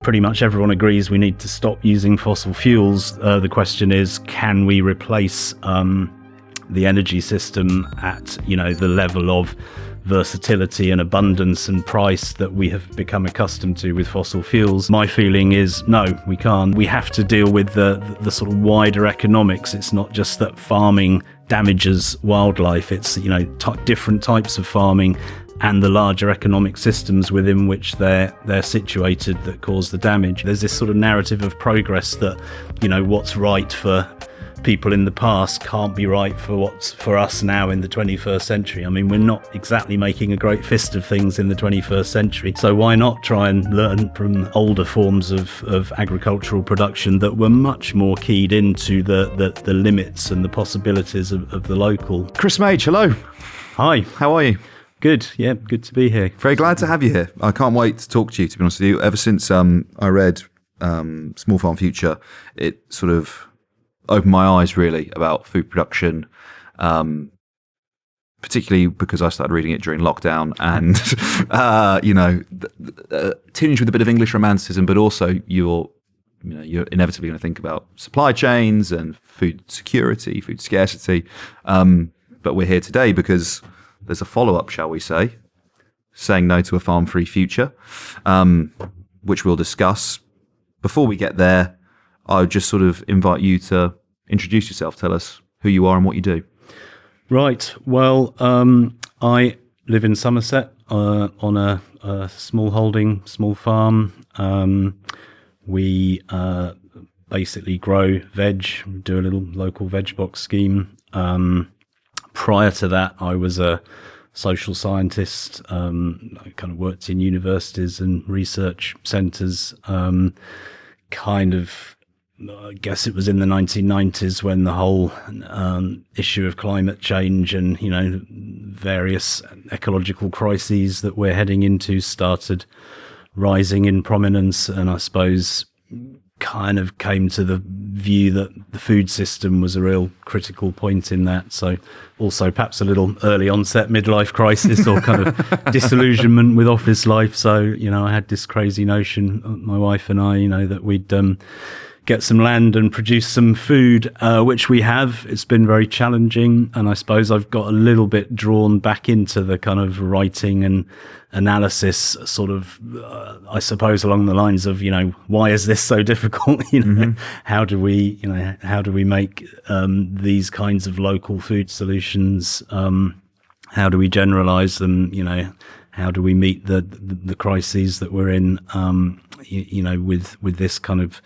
Pretty much everyone agrees we need to stop using fossil fuels. The question is, can we replace the energy system at, the level of versatility and abundance and price that we have become accustomed to with fossil fuels? My feeling is no, we can't. We have to deal with the sort of wider economics. It's not just that farming damages wildlife. It's, different types of farming and the larger economic systems within which they're situated that cause the damage. There's this sort of narrative of progress that, what's right for people in the past can't be right for what's for us now in the 21st century. I mean, we're not exactly making a great fist of things in the 21st century, so why not try and learn from older forms of agricultural production that were much more keyed into the limits and the possibilities of the local. Chris Smaje, hello. Hi. How are you? Good, yeah, good to be here. Very glad to have you here. I can't wait to talk to you, to be honest with you. Ever since I read Small Farm Future, it sort of opened my eyes really about food production, particularly because I started reading it during lockdown and, tinged with a bit of English romanticism, but also you're inevitably going to think about supply chains and food security, food scarcity. But we're here today because there's a follow-up, shall we say, saying no to a farm-free future, which we'll discuss. Before we get there, I would just sort of invite you to introduce yourself. Tell us who you are and what you do. Right. Well, I live in Somerset on a small farm. We basically grow veg, do a little local veg box scheme. Prior to that, I was a social scientist. I kind of worked in universities and research centres. I guess it was in the 1990s when the whole issue of climate change and, various ecological crises that we're heading into started rising in prominence. And I suppose kind of came to the view that the food system was a real critical point in that. So also perhaps a little early onset midlife crisis or kind of disillusionment with office life. So, I had this crazy notion, my wife and I, that we'd get some land and produce some food, which we have. It's been very challenging. And I suppose I've got a little bit drawn back into the kind of writing and analysis sort of, I suppose, along the lines of, why is this so difficult? Mm-hmm. How do we make these kinds of local food solutions? How do we generalize them? How do we meet the crises that we're in, with this kind of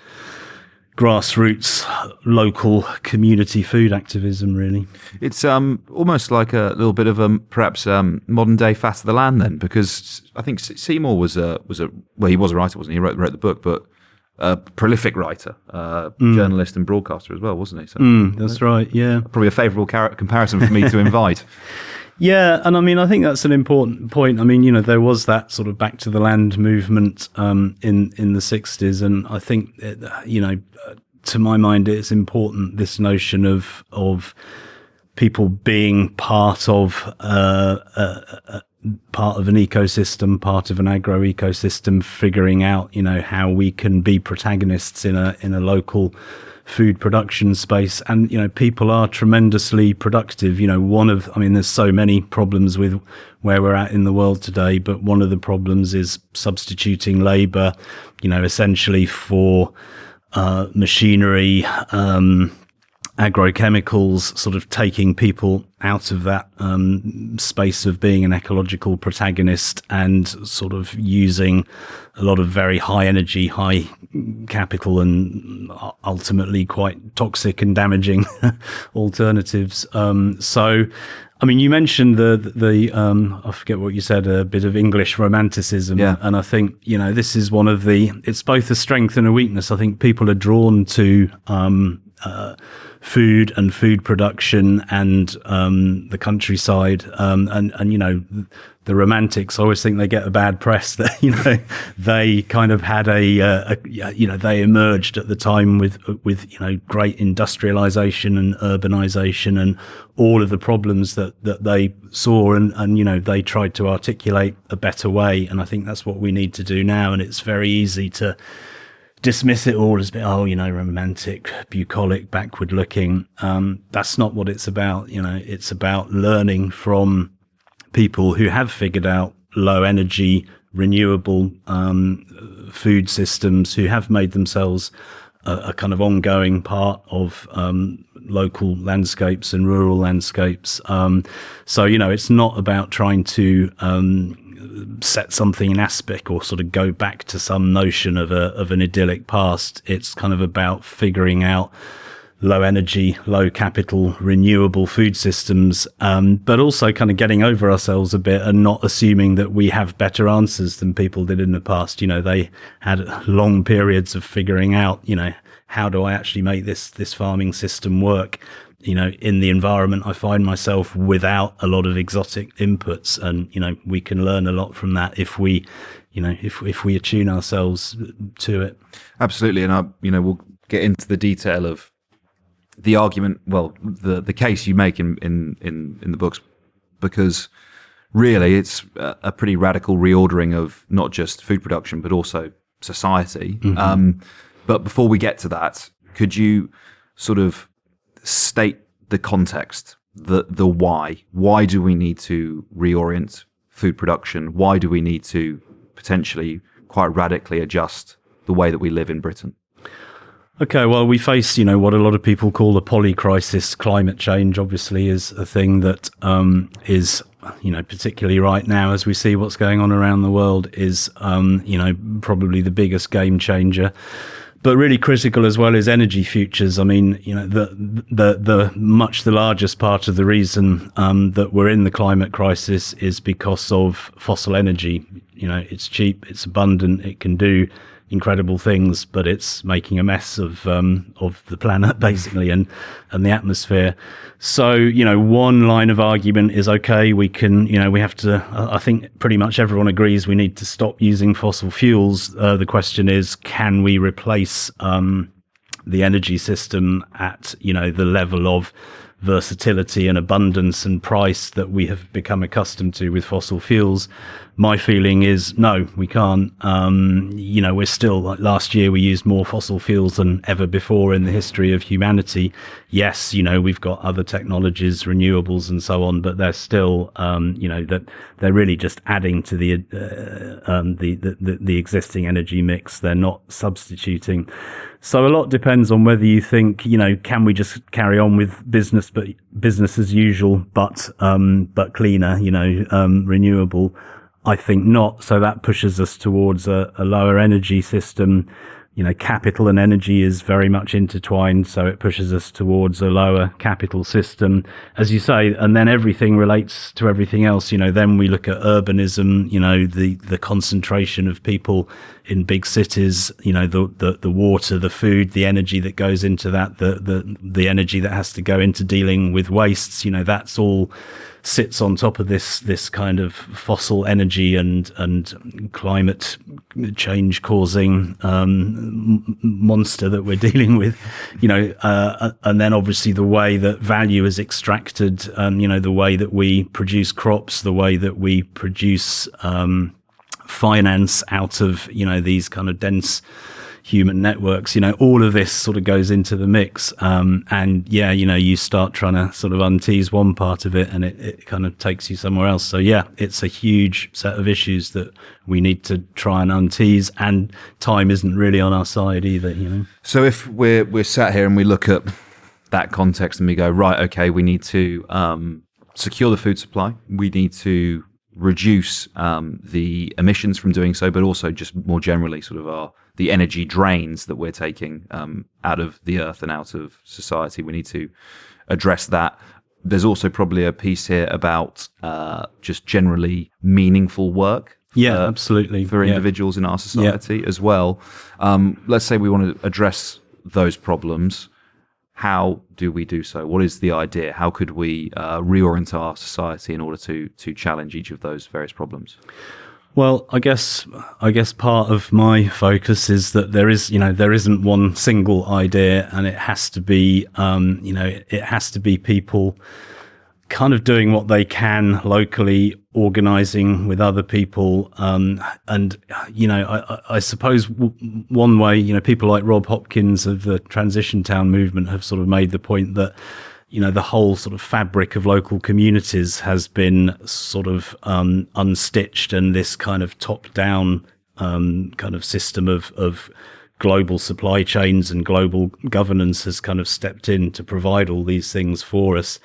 grassroots local community food activism? Really, it's almost like a little bit of perhaps modern day Fat of the Land then, because I think Seymour was he was a writer, wasn't he? He wrote the book, but a prolific writer, journalist and broadcaster as well, wasn't he? So that's right. Yeah, probably a favourable comparison for me to invite. Yeah, and I mean, I think that's an important point. I mean, there was that sort of back to the land movement in the 60s, and I think, to my mind, it's important, this notion of people being part of an ecosystem, part of an agro ecosystem, figuring out, how we can be protagonists in a local food production space. And people are tremendously productive. There's so many problems with where we're at in the world today, but one of the problems is substituting labor, essentially for machinery, agrochemicals, sort of taking people out of that space of being an ecological protagonist and sort of using a lot of very high energy, high capital and ultimately quite toxic and damaging alternatives. So, I mean, you mentioned the I forget what you said, a bit of English romanticism. Yeah. And I think, this is one of it's both a strength and a weakness. I think people are drawn to food and food production and the countryside, and you know, the romantics. I always think they get a bad press that, you know, they kind of had you know, they emerged at the time with you know, great industrialization and urbanization and all of the problems that they saw, and you know, they tried to articulate a better way, and I think that's what we need to do now. And it's very easy to dismiss it all as, oh, you know, romantic, bucolic, backward looking. That's not what it's about. You know, it's about learning from people who have figured out low energy, renewable food systems, who have made themselves a kind of ongoing part of local landscapes and rural landscapes. So, you know, it's not about trying to set something in aspic or sort of go back to some notion of an idyllic past. It's kind of about figuring out low energy, low capital, renewable food systems, but also kind of getting over ourselves a bit and not assuming that we have better answers than people did in the past. You know, they had long periods of figuring out, you know, how do I actually make this farming system work, you know, in the environment I find myself without a lot of exotic inputs. And, you know, we can learn a lot from that if we, you know, if we attune ourselves to it. Absolutely. And you know, we'll get into the detail of the argument, well, the case you make in the books, because really it's a pretty radical reordering of not just food production but also society. Mm-hmm. But before we get to that, could you sort of state the context, the why? Why do we need to reorient food production? Why do we need to potentially quite radically adjust the way that we live in Britain? Okay, well, we face, you know, what a lot of people call the polycrisis. Climate change, obviously, is a thing that is, you know, particularly right now, as we see what's going on around the world, is, you know, probably the biggest game changer. But really critical as well is energy futures. I mean, you know, the much the largest part of the reason that we're in the climate crisis is because of fossil energy. You know, it's cheap, it's abundant, it can do incredible things, but it's making a mess of the planet basically and the atmosphere. So, you know, one line of argument is, okay, we can, you know, we have to, I think pretty much everyone agrees we need to stop using fossil fuels. The question is, can we replace the energy system at, you know, the level of versatility and abundance and price that we have become accustomed to with fossil fuels? My feeling is no, we can't. You know, we're still, like last year, we used more fossil fuels than ever before in the history of humanity. Yes, you know, we've got other technologies, renewables and so on, but they're still, you know, that they're really just adding to the existing energy mix. They're not substituting. So a lot depends on whether you think, you know, can we just carry on with business as usual, but cleaner, you know, renewable? I think not. So that pushes us towards a lower energy system. You know, capital and energy is very much intertwined, so it pushes us towards a lower capital system, as you say, and then everything relates to everything else. You know, then we look at urbanism, you know, the concentration of people in big cities, you know, the water, the food, the energy that goes into that, the energy that has to go into dealing with wastes, you know, that's all sits on top of this kind of fossil energy and climate change causing monster that we're dealing with, you know, and then obviously the way that value is extracted, you know, the way that we produce crops, the way that we produce finance out of, you know, these kind of dense human networks, you know, all of this sort of goes into the mix. And yeah, you know, you start trying to sort of untease one part of it and it kind of takes you somewhere else. So yeah, it's a huge set of issues that we need to try and untease, and time isn't really on our side either, you know. So if we're sat here and we look at that context and we go, right, okay, we need to secure the food supply, we need to reduce the emissions from doing so, but also just more generally sort of the energy drains that we're taking out of the earth and out of society. We need to address that. There's also probably a piece here about just generally meaningful work. Yeah, absolutely. For individuals in our society as well. Let's say we want to address those problems. how do we do so? What is the idea? How could we reorient our society in order to challenge each of those various problems? Well, I guess part of my focus is that there isn't one single idea, and it has to be people kind of doing what they can locally, organizing with other people. I suppose one way, people like Rob Hopkins of the Transition Town movement have sort of made the point that, the whole sort of fabric of local communities has been sort of unstitched, and this kind of top-down kind of system of global supply chains and global governance has kind of stepped in to provide all these things for us.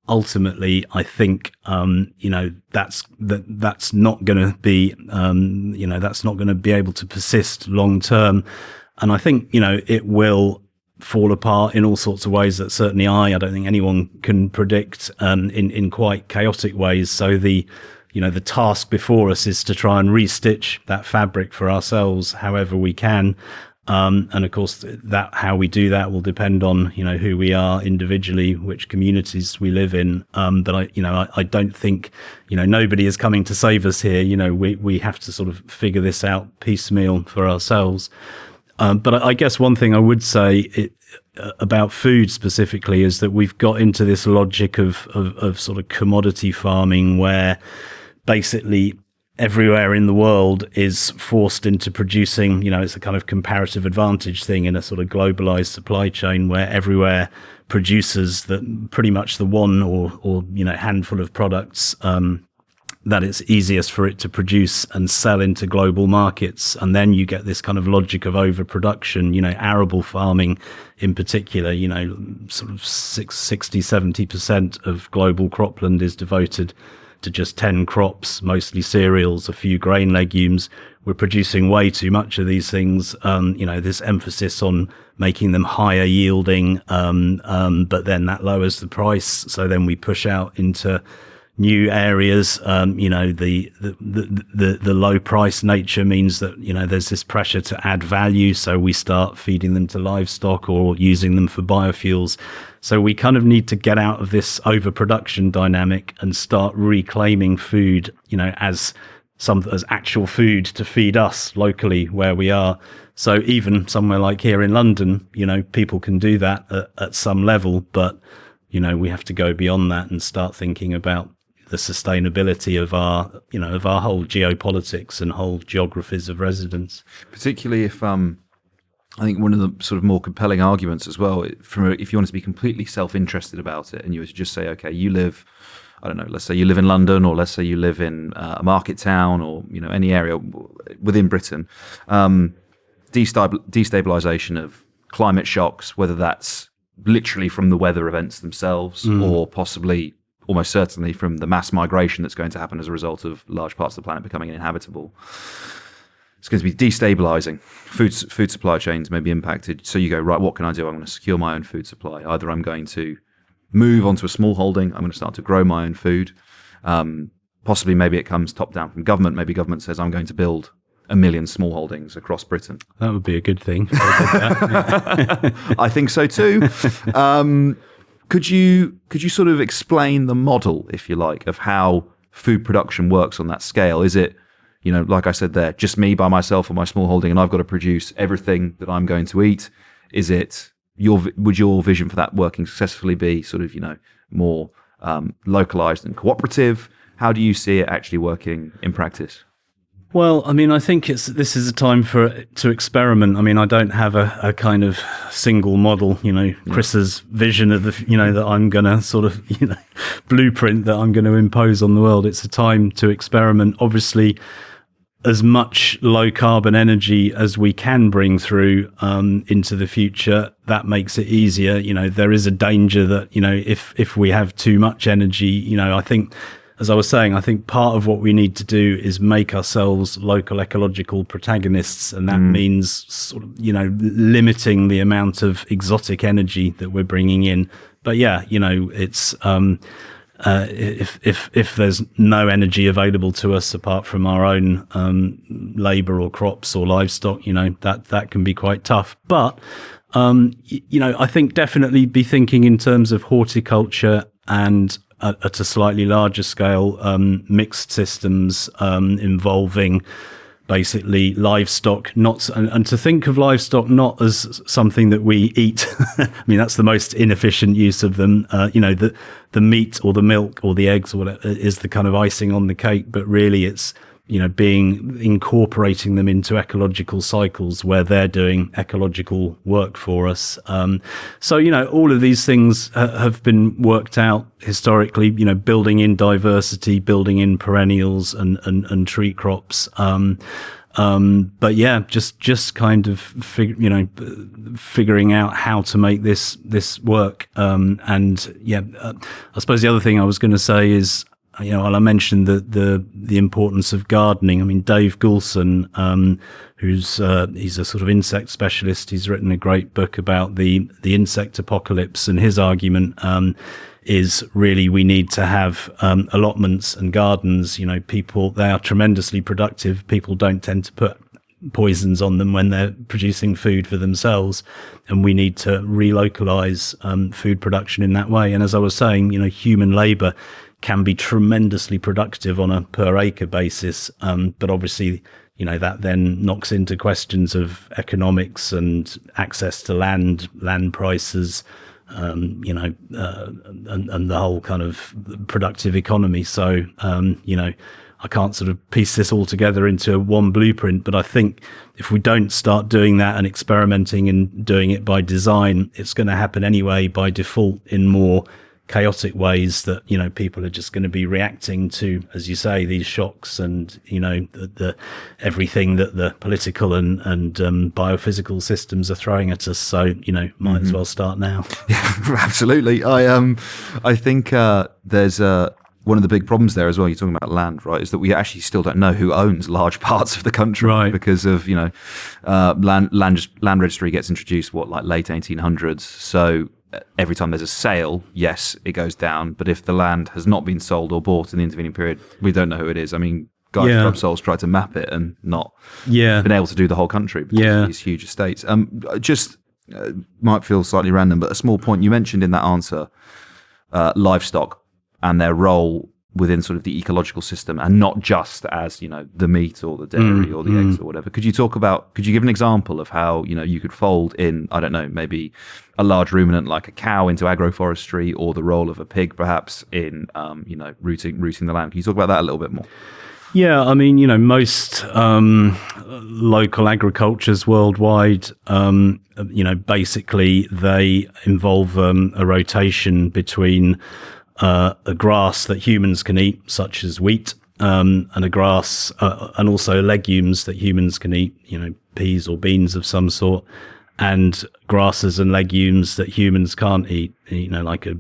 Ultimately, I think that's not going to be that's not going to be able to persist long term, and I think it will fall apart in all sorts of ways that certainly I don't think anyone can predict in quite chaotic ways. So the task before us is to try and restitch that fabric for ourselves however we can. And of course, that how we do that will depend on who we are individually, which communities we live in. But I don't think nobody is coming to save us here. We have to sort of figure this out piecemeal for ourselves. But I guess one thing I would say about food specifically is that we've got into this logic of sort of commodity farming, where basically everywhere in the world is forced into producing, it's a kind of comparative advantage thing in a sort of globalized supply chain, where everywhere produces that pretty much the one or handful of products that it's easiest for it to produce and sell into global markets. And then you get this kind of logic of overproduction, arable farming in particular, sort of 60-70% of global cropland is devoted to just 10 crops, mostly cereals, a few grain legumes. We're producing way too much of these things. This emphasis on making them higher yielding, but then that lowers the price. So then we push out into new areas. The low price nature means that there's this pressure to add value, so we start feeding them to livestock or using them for biofuels. So we kind of need to get out of this overproduction dynamic and start reclaiming food as actual food to feed us locally where we are. So even somewhere like here in London, people can do that at some level, but we have to go beyond that and start thinking about the sustainability of our whole geopolitics and whole geographies of residence. Particularly if I think one of the sort of more compelling arguments as well, if you want to be completely self-interested about it, and you were to just say, okay, you live, I don't know, let's say you live in London, or let's say you live in a market town, or any area within Britain, destabilization of climate shocks, whether that's literally from the weather events themselves, or possibly almost certainly from the mass migration that's going to happen as a result of large parts of the planet becoming uninhabitable. It's going to be destabilizing. Food supply chains may be impacted. So you go, right, what can I do? I'm going to secure my own food supply. Either I'm going to move onto a small holding. I'm going to start to grow my own food. Possibly maybe it comes top down from government. Maybe government says, I'm going to build 1 million small holdings across Britain. That would be a good thing. I think so too. Could you sort of explain the model, if you like, of how food production works on that scale? Is it, like I said there, just me by myself or my small holding, and I've got to produce everything that I'm going to eat? Is it would your vision for that working successfully be sort of, more localized and cooperative? How do you see it actually working in practice? Well, I mean, I think this is a time to experiment. I mean, I don't have a kind of single model, Chris's vision of that I'm going to sort of, blueprint that I'm going to impose on the world. It's a time to experiment. Obviously, as much low carbon energy as we can bring through into the future, that makes it easier. There is a danger that, if we have too much energy, I think, as I was saying, I think part of what we need to do is make ourselves local ecological protagonists, and that means sort of, limiting the amount of exotic energy that we're bringing in. But yeah, it's if there's no energy available to us apart from our own labour or crops or livestock, that can be quite tough. But I think definitely be thinking in terms of horticulture and at a slightly larger scale, mixed systems involving basically livestock, and to think of livestock not as something that we eat. I mean, that's the most inefficient use of them. The meat or the milk or the eggs or whatever is the kind of icing on the cake, but really it's incorporating them into ecological cycles where they're doing ecological work for us. So all of these things have been worked out historically, building in diversity, building in perennials and tree crops. But yeah, just kind of figuring out how to make this work. I suppose the other thing I was going to say is, I mentioned the importance of gardening. I mean, Dave Goulson, he's a sort of insect specialist. He's written a great book about the insect apocalypse, and his argument is really we need to have allotments and gardens. People, they are tremendously productive. People don't tend to put poisons on them when they're producing food for themselves, and we need to relocalize food production in that way. And as I was saying, human labor can be tremendously productive on a per acre basis, but obviously that then knocks into questions of economics and access to land prices, and the whole kind of productive economy. So I can't sort of piece this all together into one blueprint, but I think if we don't start doing that and experimenting and doing it by design, it's going to happen anyway by default in more chaotic ways that people are just going to be reacting to, as you say, these shocks and the everything that the political and biophysical systems are throwing at us. So might as well start now. Yeah, absolutely. I think there's one of the big problems there as well. You're talking about land, right? Is that we actually still don't know who owns large parts of the country, right? Because of land registry gets introduced late 1800s. So every time there's a sale, yes, it goes down. But if the land has not been sold or bought in the intervening period, we don't know who it is. I mean, Guy Grubsoul's tried to map it and not been able to do the whole country because of these huge estates. Might feel slightly random, but a small point you mentioned in that answer, livestock and their role within sort of the ecological system, and not just as the meat or the dairy or the eggs or whatever. Could you give an example of how you could fold in, I don't know, maybe a large ruminant like a cow into agroforestry, or the role of a pig perhaps in rooting the land? Can you talk about that a little bit more? Yeah, I mean, most local agricultures worldwide, basically they involve a rotation between a grass that humans can eat, such as wheat, and a grass, and also legumes that humans can eat, peas or beans of some sort, and grasses and legumes that humans can't eat, like a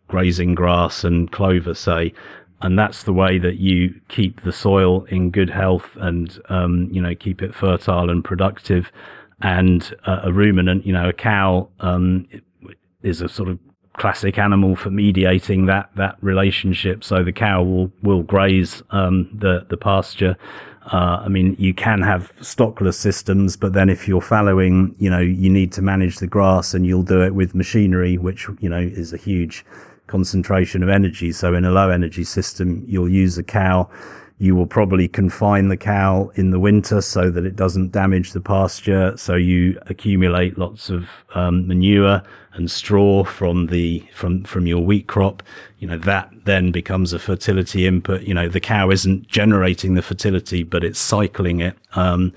grazing grass and clover, say. And that's the way that you keep the soil in good health and, keep it fertile and productive. And a ruminant, a cow, is a sort of classic animal for mediating that relationship. So the cow will graze the pasture. I mean, you can have stockless systems, but then if you're fallowing, you need to manage the grass, and you'll do it with machinery, which is a huge concentration of energy. So in a low energy system, you'll use a cow. You will probably confine the cow in the winter so that it doesn't damage the pasture. So you accumulate lots of manure and straw from your wheat crop. That then becomes a fertility input. The cow isn't generating the fertility, but it's cycling it. And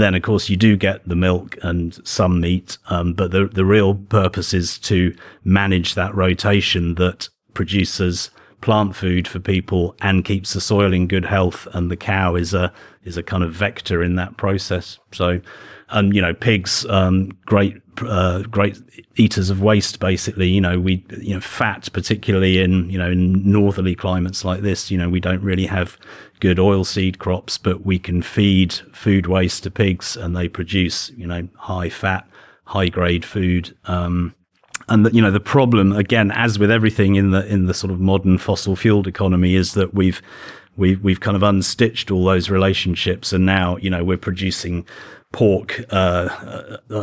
then, of course, you do get the milk and some meat. But the real purpose is to manage that rotation that produces plant food for people and keeps the soil in good health, and the cow is a kind of vector in that process. So, pigs, great eaters of waste. Basically, fat, particularly in northerly climates like this. We don't really have good oilseed crops, but we can feed food waste to pigs, and they produce high fat, high grade food. And the problem, again, as with everything in the sort of modern fossil fueled economy, is that we've we've kind of unstitched all those relationships, and now, you know, we're producing pork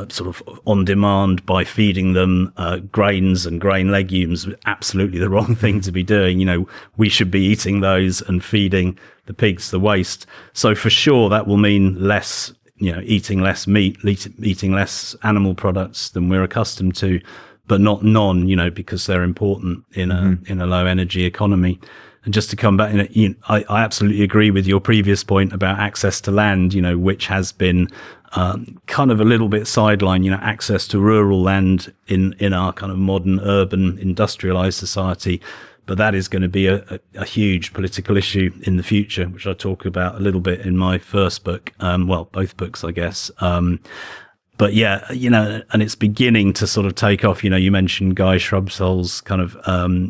sort of on demand by feeding them grains and grain legumes. Absolutely the wrong thing to be doing. You know, we should be eating those and feeding the pigs the waste. So for sure that will mean less, you know, eating less meat, eating less animal products than we're accustomed to, but not none, you know, because they're important in a low energy economy. And just to come back, I absolutely agree with your previous point about access to land, you know, which has been kind of a little bit sidelined. You know, access to rural land in our kind of modern, urban, industrialized society. But that is going to be a huge political issue in the future, which I talk about a little bit in my first book. Well, both books, I guess. But yeah, you know, and it's beginning to sort of take off. You know, you mentioned Guy Shrubsole's kind of,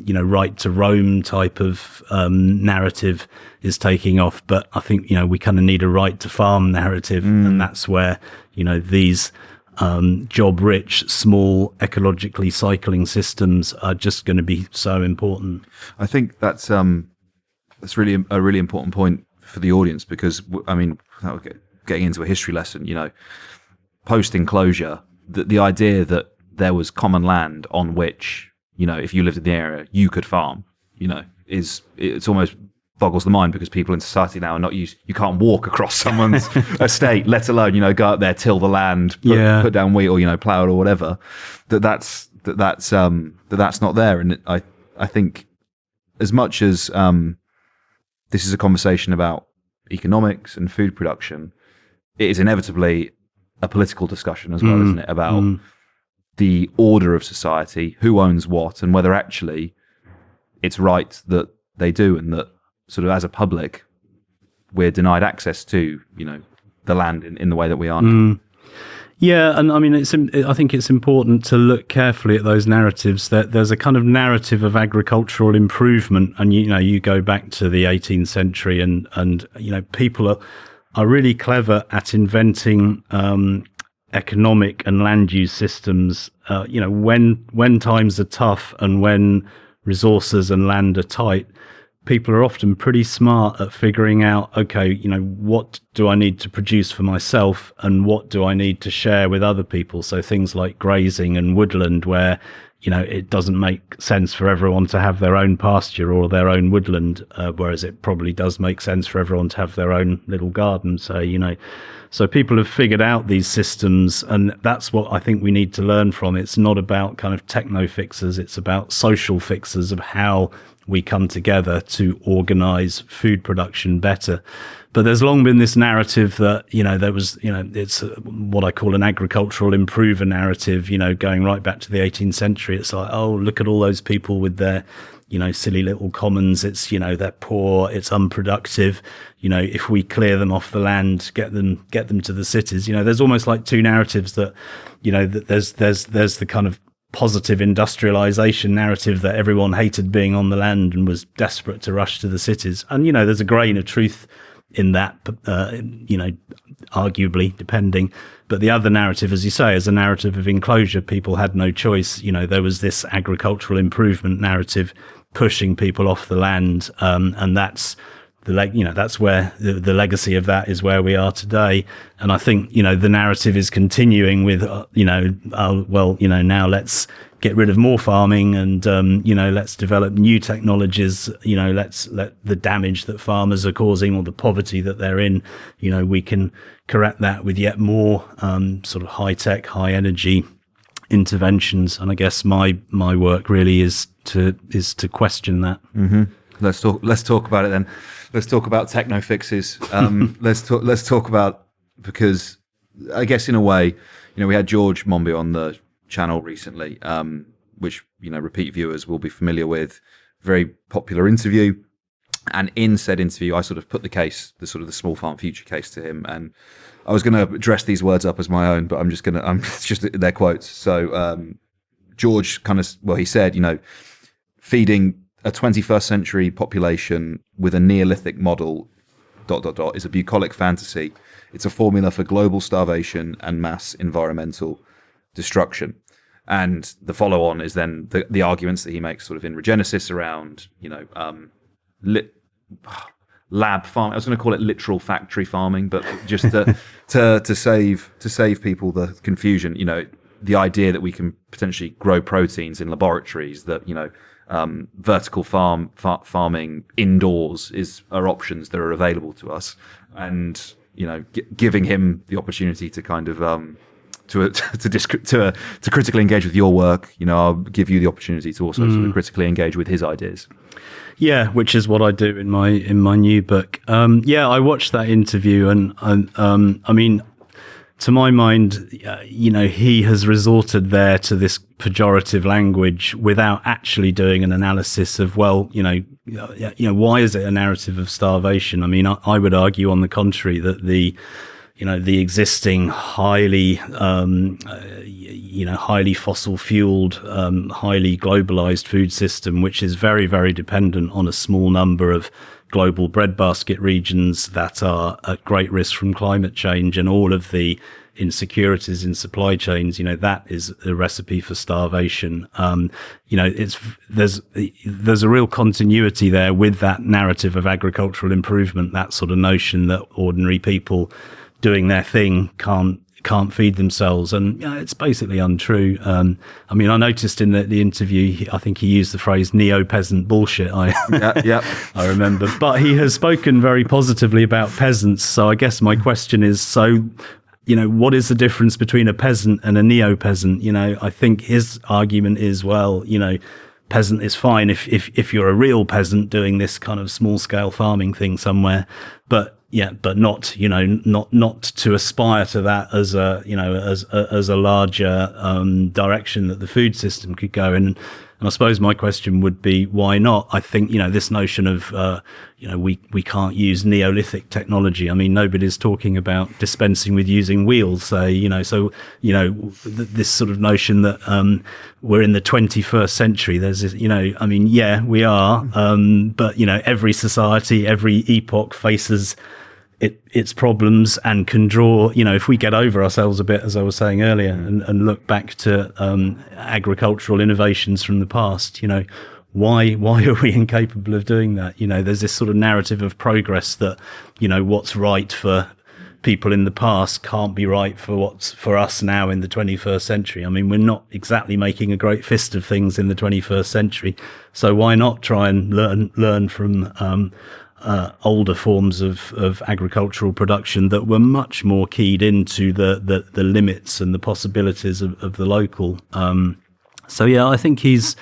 you know, right to roam type of narrative is taking off. But I think, you know, we kind of need a right to farm narrative. And that's where, you know, these job-rich, small, ecologically cycling systems are just going to be so important. I think that's really a really important point for the audience, because, I mean, getting into a history lesson, you know, post-enclosure, the idea that there was common land on which, you know, if you lived in the area, you could farm, you know, it's almost boggles the mind, because people in society now are not used. You can't walk across someone's estate, let alone, you know, go up there, till the land, put down wheat, or, you know, plow it or whatever. That's not there. And I think, as much as this is a conversation about economics and food production, it is inevitably a political discussion as well, isn't it? About the order of society, who owns what, and whether actually it's right that they do, and that sort of as a public we're denied access to, you know, the land in the way that we are now. Yeah, and I mean, I think it's important to look carefully at those narratives. That there's a kind of narrative of agricultural improvement, and you know, you go back to the 18th century, and you know, people are really clever at inventing economic and land use systems. You know, when times are tough and when resources and land are tight, people are often pretty smart at figuring out, okay, you know, what do I need to produce for myself and what do I need to share with other people? So things like grazing and woodland, where, you know, it doesn't make sense for everyone to have their own pasture or their own woodland, whereas it probably does make sense for everyone to have their own little garden. So, you know, so people have figured out these systems, and that's what I think we need to learn from. It's not about kind of techno fixes, it's about social fixes of how we come together to organize food production better. But there's long been this narrative that, you know, there was, you know, it's what I call an agricultural improver narrative, you know, going right back to the 18th century. It's like, oh, look at all those people with their, you know, silly little commons. It's, you know, they're poor, it's unproductive. You know, if we clear them off the land, get them to the cities. You know, there's almost like two narratives that, you know, that there's the kind of positive industrialization narrative that everyone hated being on the land and was desperate to rush to the cities. And, you know, there's a grain of truth in that, you know, arguably, depending. But the other narrative, as you say, is a narrative of enclosure. People had no choice. You know, there was this agricultural improvement narrative pushing people off the land. And that's that's where the legacy of that is where we are today. And I think, you know, the narrative is continuing with, now let's get rid of more farming and, let's develop new technologies. You know, let's let the damage that farmers are causing or the poverty that they're in, you know, we can correct that with yet more sort of high tech, high energy interventions. And I guess my work really is to question that. Mm-hmm. Let's talk about it then. Let's talk about techno fixes. Let's talk about, because I guess in a way, you know, we had George Monbiot on the channel recently, which, you know, repeat viewers will be familiar with. Very popular interview. And in said interview, I sort of put the small farm future case to him. And I was going to dress these words up as my own, but it's just their quotes. So George he said, you know, feeding a 21st century population with a Neolithic model, ... is a bucolic fantasy. It's a formula for global starvation and mass environmental destruction. And the follow-on is then the arguments that he makes sort of in Regenesis around, you know, lab farming. I was going to call it literal factory farming, but just to save people the confusion, the idea that we can potentially grow proteins in laboratories, that vertical farming indoors are options that are available to us, and giving him the opportunity to kind of to critically engage with your work. I'll give you the opportunity to also sort of critically engage with his ideas. Yeah, which is what I do in my new book. I watched that interview, and I mean, to my mind, he has resorted there to this pejorative language without actually doing an analysis of, why is it a narrative of starvation? I mean, I would argue, on the contrary, that the existing highly fossil fueled, highly globalized food system, which is very, very dependent on a small number of global breadbasket regions that are at great risk from climate change, and all of the insecurities in supply chains, that is a recipe for starvation. There's a real continuity there with that narrative of agricultural improvement, that sort of notion that ordinary people doing their thing can't feed themselves, and it's basically untrue. I mean, I noticed in the interview, I think he used the phrase neo-peasant bullshit. I remember, but he has spoken very positively about peasants. So I guess my question is, what is the difference between a peasant and a neo-peasant? I think his argument is, peasant is fine if you're a real peasant doing this kind of small scale farming thing somewhere, but not to aspire to that as a larger direction that the food system could go in. And I suppose my question would be, why not? I think, this notion of, we can't use Neolithic technology. I mean, nobody's talking about dispensing with using wheels, say, this sort of notion that we're in the 21st century. There's this, we are, but, every society, every epoch faces its problems and can draw, if we get over ourselves a bit, as I was saying earlier, and look back to agricultural innovations from the past, why are we incapable of doing that? There's this sort of narrative of progress that, what's right for people in the past can't be right for what's for us now in the 21st century. I mean, we're not exactly making a great fist of things in the 21st century, so why not try and learn from older forms of agricultural production that were much more keyed into the limits and the possibilities of the local. I think he's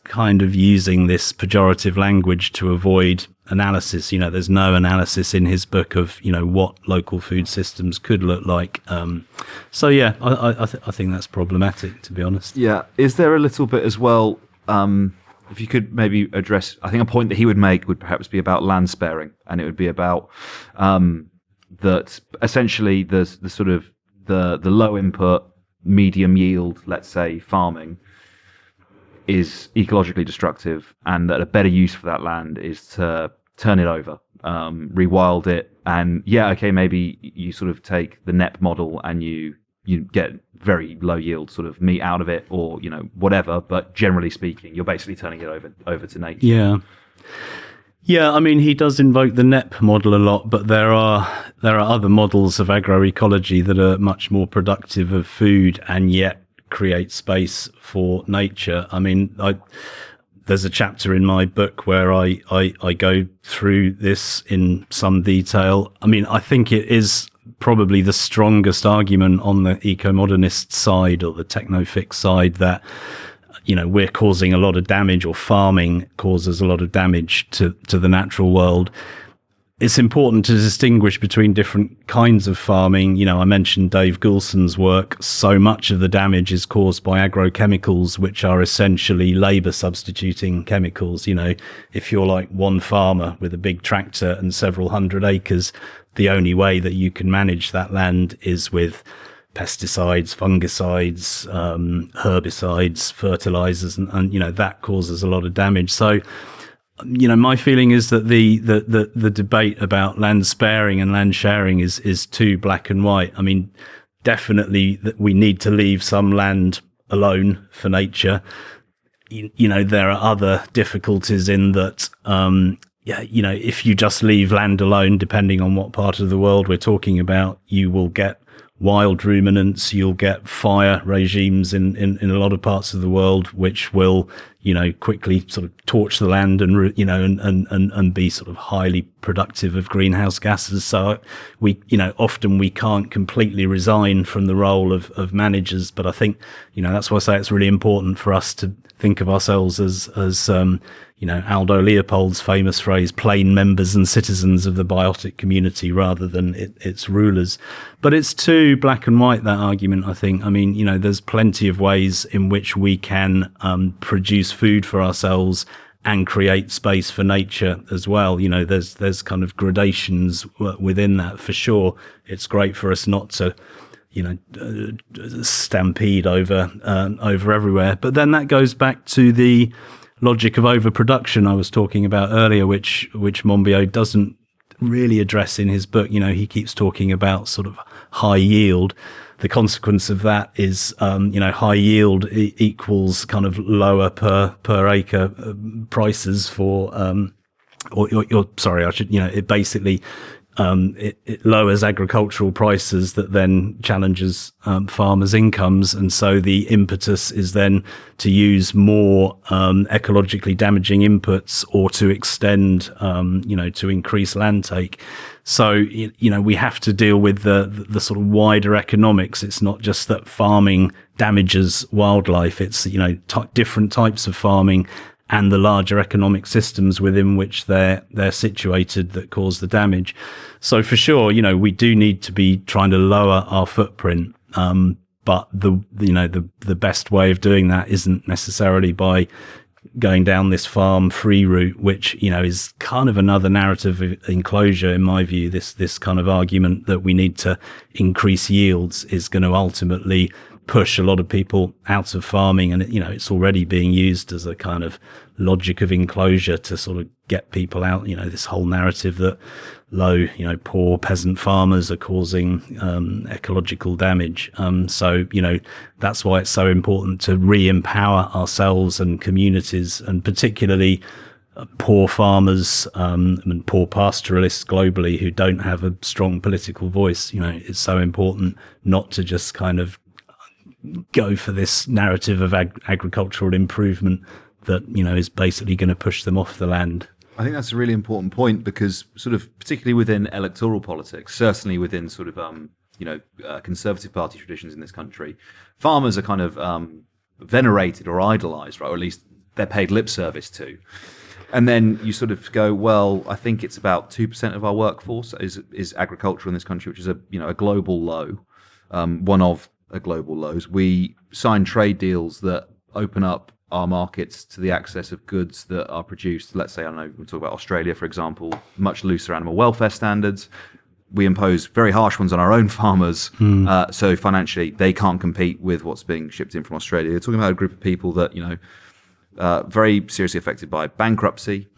kind of using this pejorative language to avoid analysis. There's no analysis in his book of what local food systems could look like. I think that's problematic, to be honest. Yeah, is there a little bit as well? If you could maybe address, I think a point that he would make would perhaps be about land sparing, and it would be about that essentially the sort of the low input, medium yield, let's say, farming is ecologically destructive, and that a better use for that land is to turn it over, rewild it, and maybe you sort of take the NEP model and you get very low yield sort of meat out of it, or whatever, but generally speaking, you're basically turning it over to nature. I mean, he does invoke the NEP model a lot, but there are other models of agroecology that are much more productive of food and yet create space for nature. I mean, there's a chapter in my book where I go through this in some detail. I mean, I think it is probably the strongest argument on the eco-modernist side or the techno-fix side that we're causing a lot of damage, or farming causes a lot of damage to the natural world. It's important to distinguish between different kinds of farming. I mentioned Dave Goulson's work. So much of the damage is caused by agrochemicals, which are essentially labor substituting chemicals. If you're like one farmer with a big tractor and several hundred acres, the only way that you can manage that land is with pesticides, fungicides, herbicides, fertilizers, and that causes a lot of damage. So, my feeling is that the debate about land sparing and land sharing is too black and white. I mean, definitely that we need to leave some land alone for nature. There are other difficulties in that, yeah, if you just leave land alone, depending on what part of the world we're talking about, you will get wild ruminants, you'll get fire regimes in a lot of parts of the world, which will, quickly sort of torch the land and, and be sort of highly productive of greenhouse gases. So we, often we can't completely resign from the role of managers, but I think, that's why I say it's really important for us to think of ourselves as Aldo Leopold's famous phrase, plain members and citizens of the biotic community rather than its rulers. But it's too black and white, that argument, I think. I mean, there's plenty of ways in which we can produce food for ourselves and create space for nature as well. There's kind of gradations within that for sure. It's great for us not to stampede over everywhere. But then that goes back to the logic of overproduction I was talking about earlier, which Monbiot doesn't really address in his book. He keeps talking about sort of high yield. The consequence of that is, high yield equals kind of lower per acre prices for, it basically, it lowers agricultural prices that then challenges farmers' incomes, and so the impetus is then to use more ecologically damaging inputs or to extend, to increase land take. So we have to deal with the sort of wider economics. It's not just that farming damages wildlife; it's different types of farming and the larger economic systems within which they're situated that cause the damage. So for sure, we do need to be trying to lower our footprint. But the best way of doing that isn't necessarily by going down this farm free route, which, is kind of another narrative of enclosure, in my view. This kind of argument that we need to increase yields is going to ultimately push a lot of people out of farming, and it's already being used as a kind of logic of enclosure to sort of get people out. This whole narrative that low, poor peasant farmers are causing ecological damage. So that's why it's so important to re-empower ourselves and communities, and particularly poor farmers and poor pastoralists globally who don't have a strong political voice. It's so important not to just kind of go for this narrative of agricultural improvement that is basically going to push them off the land. I think that's a really important point, because sort of particularly within electoral politics, certainly within sort of Conservative Party traditions in this country, farmers are kind of venerated or idolized, right? Or at least they're paid lip service to. And then you sort of go, well, I think it's about 2% of our workforce is agriculture in this country, which is a global low, one of a global lows. We sign trade deals that open up our markets to the access of goods that are produced. Let's say, I don't know, we'll talk about Australia, for example, much looser animal welfare standards. We impose very harsh ones on our own farmers. So financially, they can't compete with what's being shipped in from Australia. You're talking about a group of people that, very seriously affected by bankruptcy,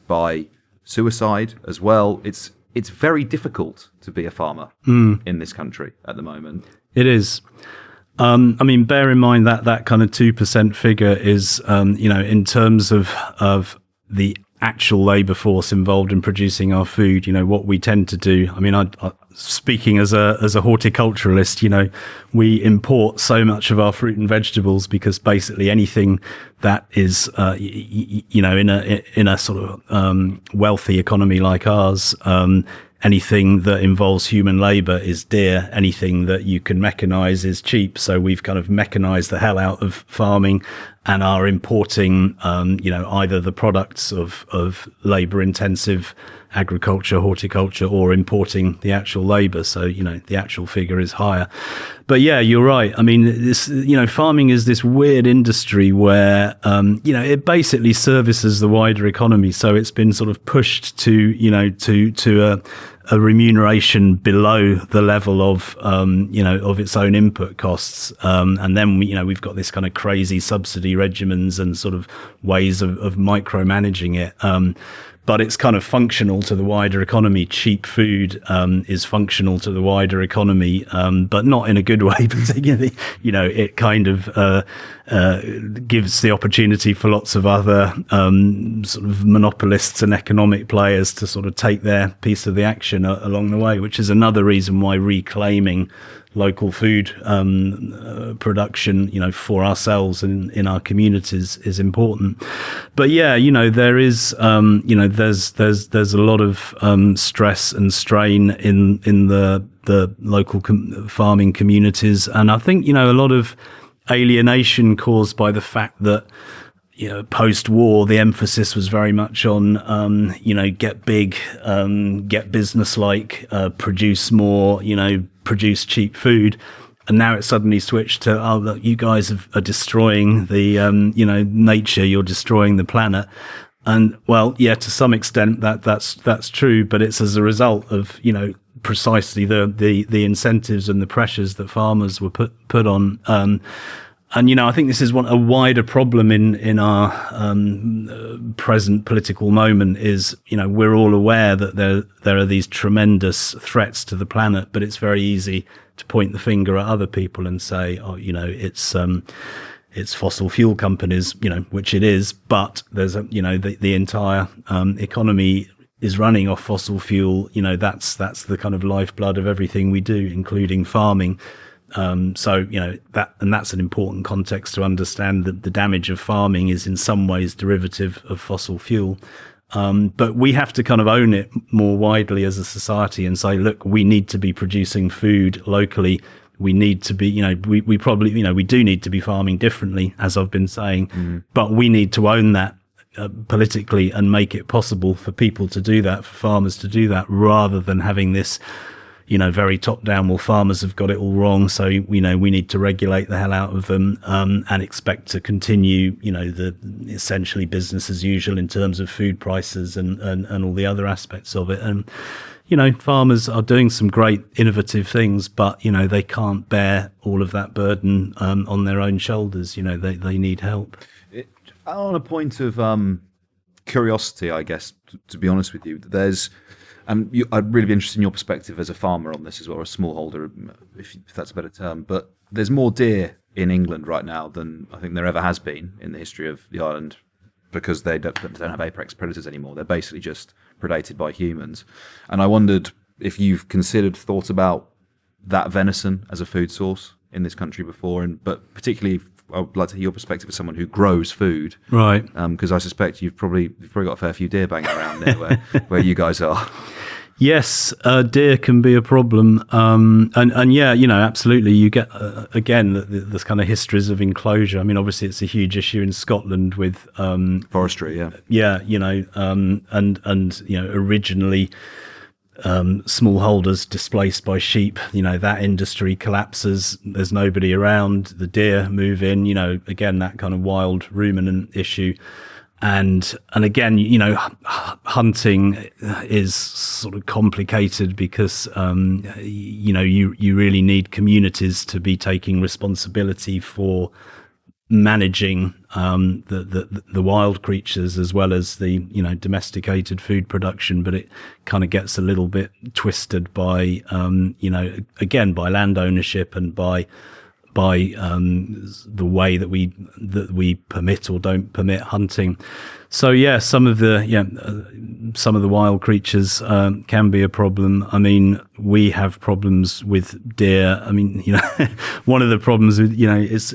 by suicide as well. It's very difficult to be a farmer in this country at the moment. It is. Bear in mind that kind of 2% figure is, in terms of the actual labour force involved in producing our food. What we tend to do. Speaking as a horticulturalist, we import so much of our fruit and vegetables because basically anything that is, in a sort of wealthy economy like ours. Anything that involves human labor is dear. Anything that you can mechanize is cheap. So we've kind of mechanized the hell out of farming and are importing, either the products of labor intensive agriculture, horticulture, or importing the actual labor. So, the actual figure is higher. But yeah, you're right. This, farming is this weird industry where, it basically services the wider economy. So it's been sort of pushed to a remuneration below the level of, of its own input costs. And then, we've got this kind of crazy subsidy regimens and sort of ways of micromanaging it. but it's kind of functional to the wider economy. Cheap food is functional to the wider economy, but not in a good way, particularly. It kind of gives the opportunity for lots of other sort of monopolists and economic players to sort of take their piece of the action along the way, which is another reason why reclaiming local food production, for ourselves and in our communities is important. But there is, there's a lot of stress and strain in the local farming communities, and I think a lot of alienation caused by the fact that post-war, the emphasis was very much on, get big, get business-like, produce more, produce cheap food. And now it's suddenly switched to, oh, look, you guys are destroying the, nature, you're destroying the planet. And well, yeah, to some extent that's true, but it's as a result of, precisely the incentives and the pressures that farmers were put on. And I think this is a wider problem in our present political moment is, we're all aware that there are these tremendous threats to the planet, but it's very easy to point the finger at other people and say, oh, it's fossil fuel companies, which it is, but there's the entire economy is running off fossil fuel. That's the kind of lifeblood of everything we do, including farming. So that's an important context to understand that the damage of farming is in some ways derivative of fossil fuel. But we have to kind of own it more widely as a society and say, look, we need to be producing food locally. We need to be, we probably, we do need to be farming differently, as I've been saying, but we need to own that politically and make it possible for people to do that, for farmers to do that, rather than having this very top down, well, farmers have got it all wrong, so we need to regulate the hell out of them and expect to continue the essentially business as usual in terms of food prices and all the other aspects of it. And farmers are doing some great innovative things, but they can't bear all of that burden on their own shoulders. They need help. On a point of curiosity, I guess, to be honest with you, I'd really be interested in your perspective as a farmer on this as well, or a smallholder, if that's a better term. But there's more deer in England right now than I think there ever has been in the history of the island, because they don't have apex predators anymore. They're basically just predated by humans. And I wondered if you've thought about that venison as a food source in this country before, but particularly I would like to hear your perspective as someone who grows food, right? Because I suspect you've probably got a fair few deer banging around there where you guys are. Yes, deer can be a problem, and yeah, absolutely. You get again the kind of histories of enclosure. I mean, obviously, it's a huge issue in Scotland with forestry. And originally. Smallholders displaced by sheep, that industry collapses. There's nobody around. The deer move in. Again, that kind of wild ruminant issue. And again, hunting is sort of complicated because you really need communities to be taking responsibility for managing the wild creatures as well as the domesticated food production, but it kind of gets a little bit twisted by again by land ownership and by the way that we permit or don't permit hunting. So yeah, some of the wild creatures can be a problem. I mean, we have problems with deer. I mean, one of the problems with is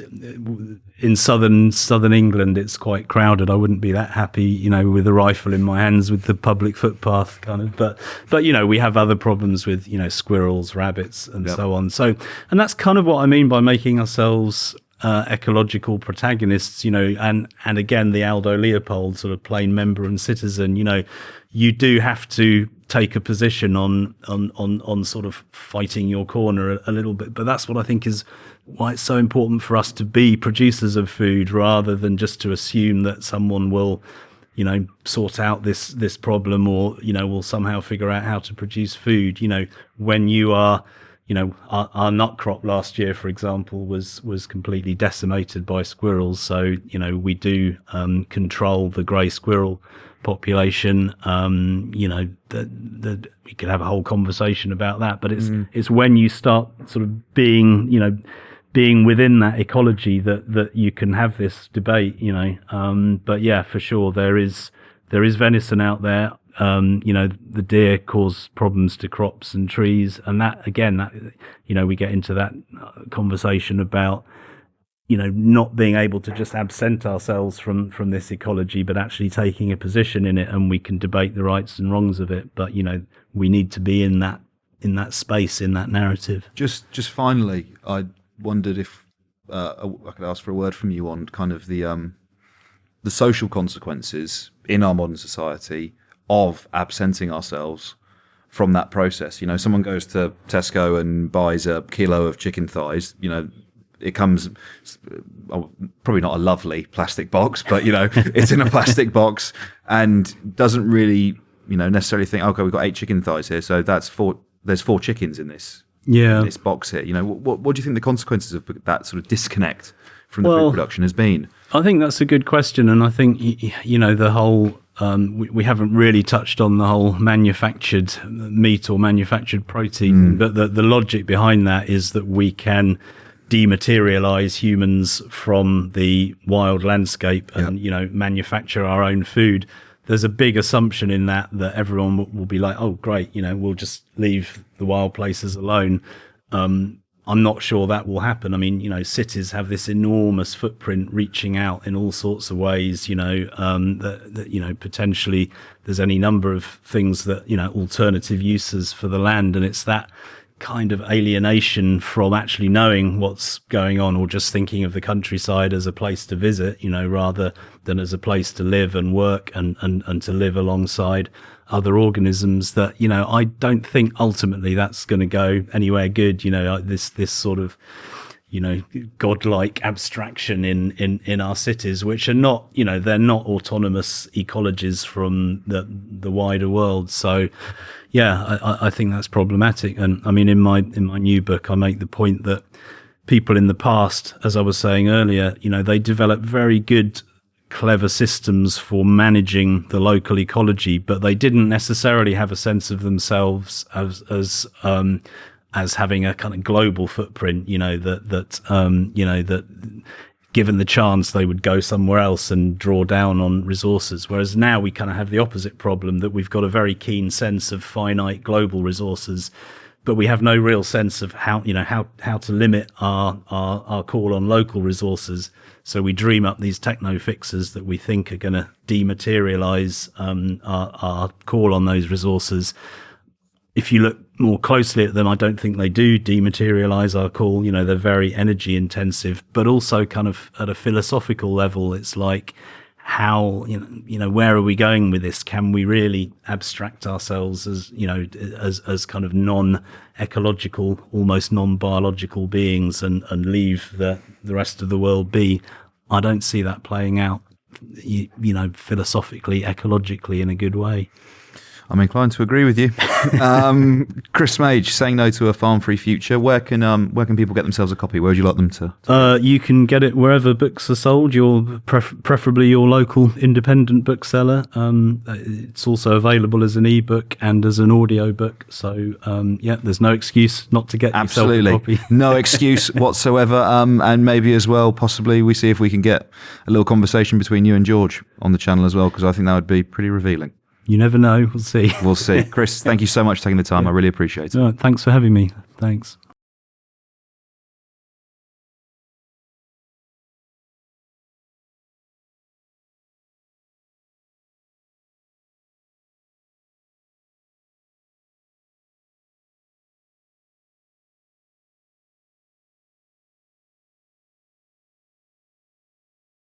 in southern England, it's quite crowded. I wouldn't be that happy, with a rifle in my hands with the public footpath kind of. But we have other problems with squirrels, rabbits, and so on. So, and that's kind of what I mean by making ourselves ecological protagonists, and again, the Aldo Leopold sort of plain member and citizen, you do have to take a position on sort of fighting your corner a little bit. But that's what I think is why it's so important for us to be producers of food rather than just to assume that someone will, sort out this problem or, will somehow figure out how to produce food. When you are, our nut crop last year, for example, was completely decimated by squirrels. So, we do control the grey squirrel population. That we could have a whole conversation about that, but it's when you start sort of being within that ecology that you can have this debate, but yeah, for sure there is venison out there. The deer cause problems to crops and trees, and that again, we get into that conversation about not being able to just absent ourselves from this ecology, but actually taking a position in it, and we can debate the rights and wrongs of it, but we need to be in that space, in that narrative. Just finally, I wondered if I could ask for a word from you on kind of the social consequences in our modern society of absenting ourselves from that process. Someone goes to Tesco and buys a kilo of chicken thighs, it comes, probably not a lovely plastic box, but it's in a plastic box, and doesn't really necessarily think, okay, we've got 8 chicken thighs here, so there's 4 chickens in this box here. What do you think the consequences of that sort of disconnect from the food production has been? I think that's a good question, and I think the whole we haven't really touched on the whole manufactured meat or manufactured protein, but the logic behind that is that we can dematerialize humans from the wild landscape and manufacture our own food. There's a big assumption in that everyone will be like, oh great, we'll just leave the wild places alone. I'm not sure that will happen. I mean, cities have this enormous footprint reaching out in all sorts of ways, that potentially there's any number of things that, alternative uses for the land. And it's that kind of alienation from actually knowing what's going on, or just thinking of the countryside as a place to visit, rather than as a place to live and work and to live alongside other organisms, that I don't think ultimately that's going to go anywhere good. This sort of godlike abstraction in our cities, which are not, they're not autonomous ecologies from the wider world. So yeah, I think that's problematic. And I mean, in my new book, I make the point that people in the past, as I was saying earlier, they developed very good, clever systems for managing the local ecology, but they didn't necessarily have a sense of themselves as having a kind of global footprint, that given the chance they would go somewhere else and draw down on resources. Whereas now we kind of have the opposite problem, that we've got a very keen sense of finite global resources, but we have no real sense of how to limit our call on local resources. So we dream up these techno fixes that we think are going to dematerialize our call on those resources. If you look more closely at them, I don't think they do dematerialize our call. They're very energy intensive, but also kind of at a philosophical level, it's like, how, where are we going with this? Can we really abstract ourselves as, as kind of non-ecological, almost non-biological beings and leave the rest of the world be? I don't see that playing out, philosophically, ecologically in a good way. I'm inclined to agree with you. Chris Smaje, Saying No to a Farm-Free Future. Where can people get themselves a copy? Where would you like them to? You can get it wherever books are sold. Preferably your local independent bookseller. It's also available as an ebook and as an audio book. So there's no excuse not to get yourself a copy. No excuse whatsoever. And maybe as well, possibly we see if we can get a little conversation between you and George on the channel as well, because I think that would be pretty revealing. You never know. We'll see. We'll see. Chris, thank you so much for taking the time. I really appreciate it. Thanks for having me. Thanks.